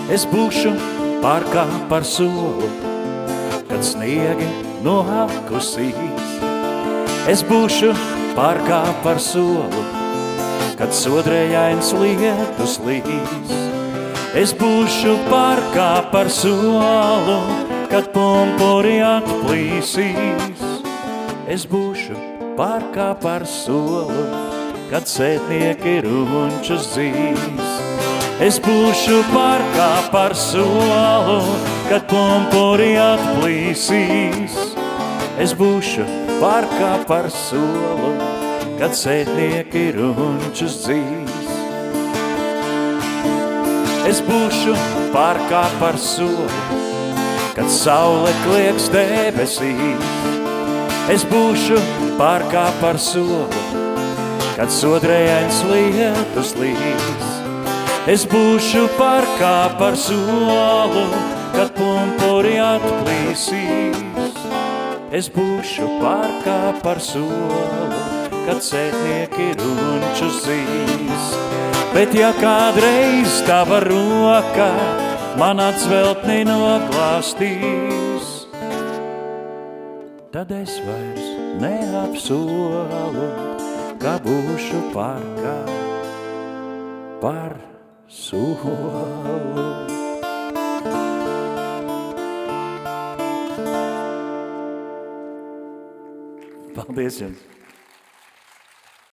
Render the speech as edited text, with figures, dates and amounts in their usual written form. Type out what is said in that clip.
Es būšu parkā par solu, kad sniegi no apkusīs. Es būšu parkā par solu, kad sodrējains lietus līs. Es būšu parkā par solu, kad pumpuri atplīsīs. Es būšu parkā par solu, kad sētnieki runčus dzīs. Es būšu parkā par solu, kad pumpuri atplīsīs. Es būšu parkā par solu, kad sētnieki runčus dzīs. Es būšu parkā par solu, kad saule klieks debesīs. Es būšu parkā par solu, kad sodrējains lietus līs. Es būšu parkā par solu, kad pumpuri atplīsīs. Es būšu parkā par solu, kad sētnieki runčus zīs. Bet ja kādreiz tava roka man atsveltni noglāstīs, tad es vairs neapsolu, ka būšu parkā par solu. Paldies jums!